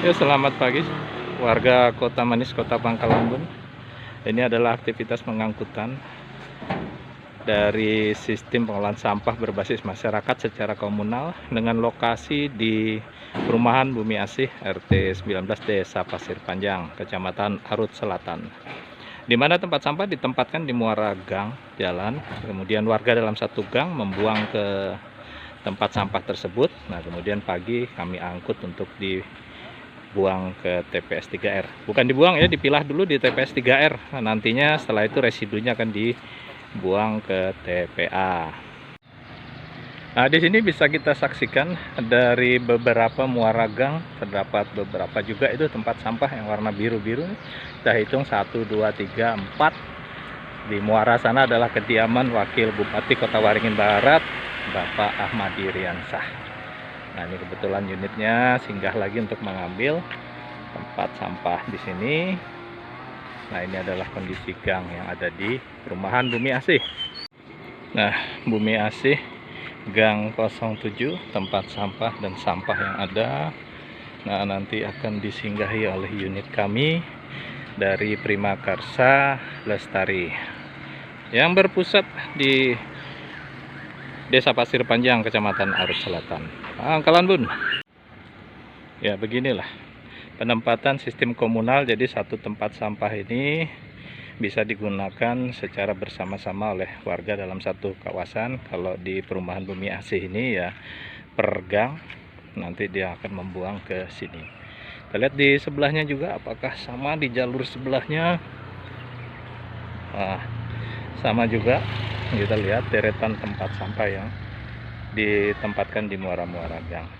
Ya, selamat pagi warga Kota Manis, Kota Pangkalanbun. Ini adalah aktivitas pengangkutan dari sistem pengolahan sampah berbasis masyarakat secara komunal dengan lokasi di Perumahan Bumi Asih RT 19 Desa Pasir Panjang, Kecamatan Arut Selatan. Di mana tempat sampah ditempatkan di muara gang jalan, kemudian warga dalam satu gang membuang ke tempat sampah tersebut. Nah, kemudian pagi kami angkut untuk dibuang ke TPS 3R. Bukan dibuang ya, dipilah dulu di TPS 3R. Nah, nantinya setelah itu residunya akan dibuang ke TPA. Nah, di sini bisa kita saksikan dari beberapa muara gang terdapat beberapa juga itu tempat sampah yang warna biru-biru. Kita hitung 1, 2, 3, 4. Di muara sana adalah kediaman Wakil Bupati Kota Waringin Barat, Bapak Ahmadi Riansah. Nah, ini kebetulan unitnya singgah lagi untuk mengambil tempat sampah di sini. Nah, ini adalah kondisi gang yang ada di Perumahan Bumi Asih. Nah, Bumi Asih Gang 07, tempat sampah dan sampah yang ada. Nah, nanti akan disinggahi oleh unit kami dari Prima Karsa Lestari yang berpusat di Desa Pasir Panjang, Kecamatan Arut Selatan, Pangkalanbun. Ya, beginilah penempatan sistem komunal. Jadi satu tempat sampah ini bisa digunakan secara bersama-sama oleh warga dalam satu kawasan. Kalau di Perumahan Bumi Asih ini ya per gang, nanti dia akan membuang ke sini. Kita lihat di sebelahnya juga, apakah sama di jalur sebelahnya. Nah, sama juga. Kita lihat deretan tempat sampah yang ditempatkan di muara-muara gang.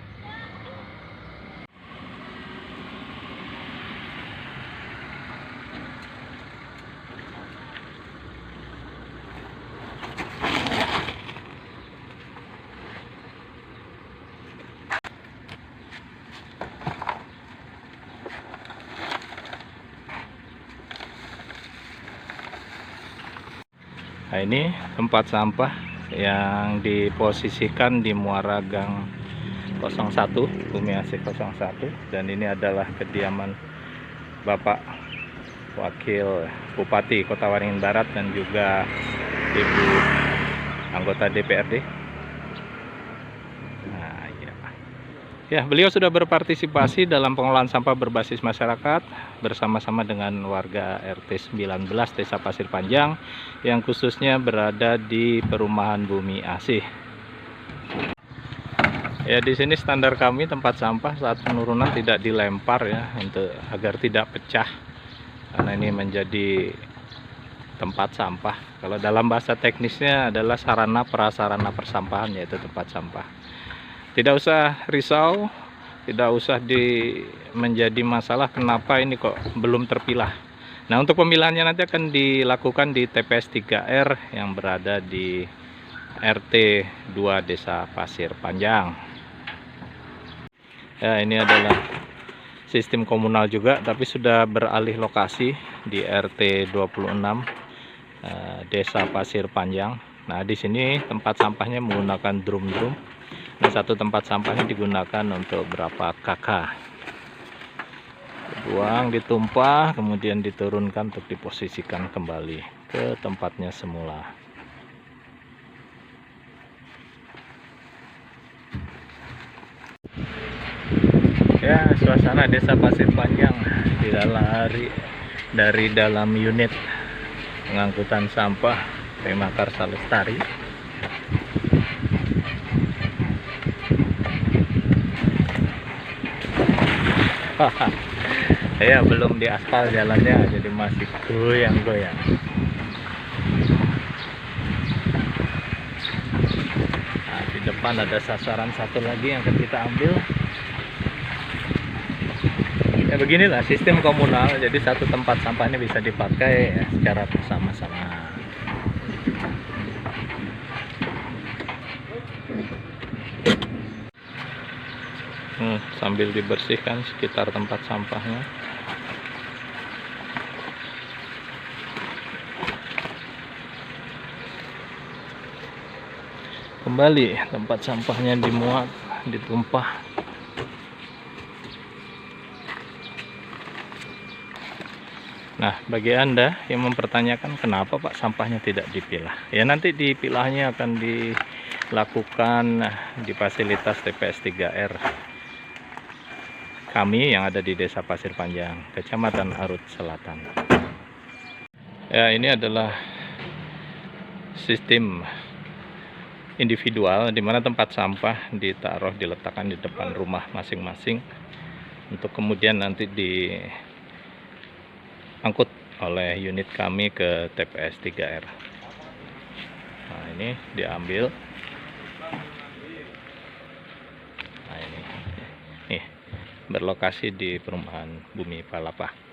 Nah, ini tempat sampah yang diposisikan di muara gang 01, Bumi Asih 01, dan ini adalah kediaman Bapak Wakil Bupati Kota Waringin Barat dan juga Ibu anggota DPRD. Nah, ya, beliau sudah berpartisipasi dalam pengolahan sampah berbasis masyarakat bersama-sama dengan warga RT 19 Desa Pasir Panjang yang khususnya berada di Perumahan Bumi Asih. Ya, di sini standar kami tempat sampah saat penurunan tidak dilempar ya, untuk agar tidak pecah. Karena ini menjadi tempat sampah. Kalau dalam bahasa teknisnya adalah sarana prasarana persampahan, yaitu tempat sampah. Tidak usah risau, tidak usah menjadi masalah kenapa ini kok belum terpilah. Nah, untuk pemilahannya nanti akan dilakukan di TPS 3R yang berada di RT 2 Desa Pasir Panjang. Ya, ini adalah sistem komunal juga, tapi sudah beralih lokasi di RT 26 Desa Pasir Panjang. Nah, di sini tempat sampahnya menggunakan drum-drum. Nah, satu tempat sampahnya digunakan untuk berapa kakak. Buang, ditumpah, kemudian diturunkan untuk diposisikan kembali ke tempatnya semula. Ya, suasana Desa Pasir Panjang dari dalam unit pengangkutan sampah Prima Karsa Lestari. Ya, belum diaspal jalannya, jadi masih goyang-goyang. Nah, di depan ada sasaran satu lagi yang akan kita ambil. Ya, beginilah sistem komunal. Jadi satu tempat sampah ini bisa dipakai ya, secara bersama-sama. Sambil dibersihkan sekitar tempat sampahnya. Kembali tempat sampahnya dimuat, ditumpah. Nah, bagi Anda yang mempertanyakan kenapa Pak sampahnya tidak dipilah, ya nanti dipilahnya akan dilakukan di fasilitas TPS 3R kami yang ada di Desa Pasir Panjang, Kecamatan Arut Selatan. Ya, ini adalah sistem individual di mana tempat sampah diletakkan di depan rumah masing-masing untuk kemudian nanti diangkut oleh unit kami ke TPS 3R. Nah, ini diambil. Nah, ini nih, berlokasi di perumahan Bumi Palapa.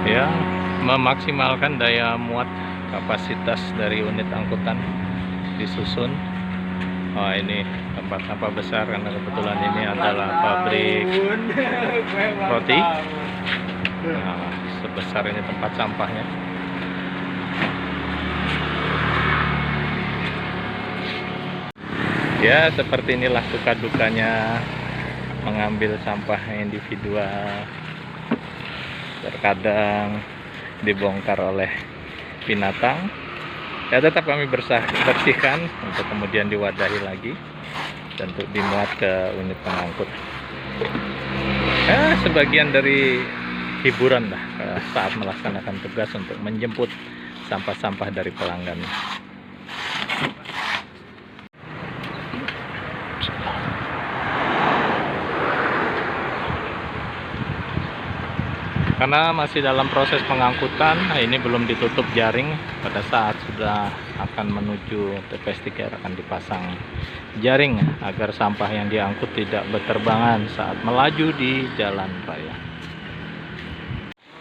Yang memaksimalkan daya muat kapasitas dari unit angkutan disusun. Oh, ini tempat sampah besar karena kebetulan ini adalah pabrik roti. Nah, sebesar ini tempat sampahnya. Ya, seperti inilah suka dukanya mengambil sampah individual. Terkadang dibongkar oleh binatang, ya tetap kami bersihkan untuk kemudian diwadahi lagi dan untuk dimuat ke unit pengangkut. Ya, sebagian dari hiburan lah saat melaksanakan tugas untuk menjemput sampah-sampah dari pelanggan. Karena masih dalam proses pengangkutan, ini belum ditutup jaring. Pada saat sudah akan menuju TPS 3R akan dipasang jaring agar sampah yang diangkut tidak berterbangan saat melaju di jalan raya.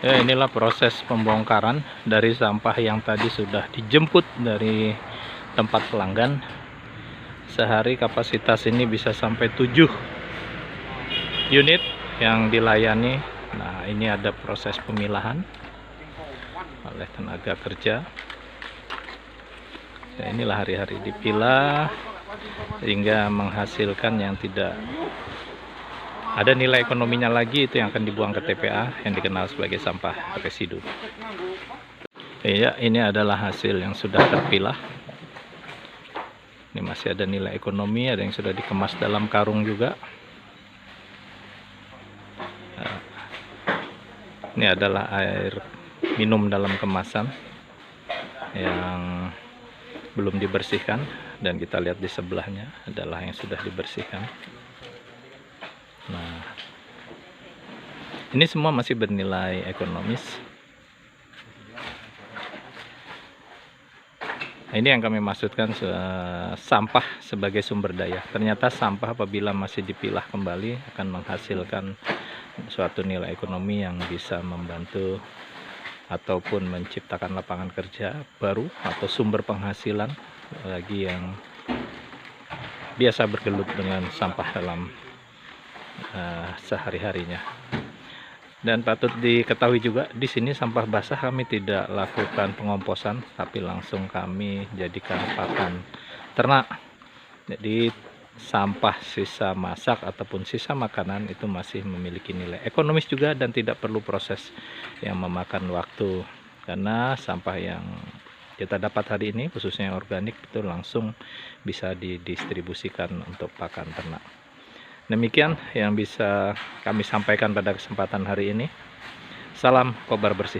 Ya, inilah proses pembongkaran dari sampah yang tadi sudah dijemput dari tempat pelanggan. Sehari kapasitas ini bisa sampai 7 unit yang dilayani. Nah, ini ada proses pemilahan oleh tenaga kerja. Nah, inilah hari-hari dipilah sehingga menghasilkan yang tidak ada nilai ekonominya lagi, itu yang akan dibuang ke TPA yang dikenal sebagai sampah residu. Ya, ini adalah hasil yang sudah terpilah. Ini masih ada nilai ekonomi, ada yang sudah dikemas dalam karung juga. Ini adalah air minum dalam kemasan yang belum dibersihkan, dan kita lihat di sebelahnya adalah yang sudah dibersihkan. Nah, ini semua masih bernilai ekonomis. Ini yang kami maksudkan sampah sebagai sumber daya. Ternyata sampah apabila masih dipilah kembali akan menghasilkan suatu nilai ekonomi yang bisa membantu ataupun menciptakan lapangan kerja baru atau sumber penghasilan bagi yang biasa bergelut dengan sampah dalam sehari-harinya. Dan patut diketahui juga, di sini sampah basah kami tidak lakukan pengomposan, tapi langsung kami jadikan pakan ternak. Jadi sampah sisa masak ataupun sisa makanan itu masih memiliki nilai ekonomis juga dan tidak perlu proses yang memakan waktu, karena sampah yang kita dapat hari ini khususnya yang organik itu langsung bisa didistribusikan untuk pakan ternak. Demikian yang bisa kami sampaikan pada kesempatan hari ini. Salam kobar bersih.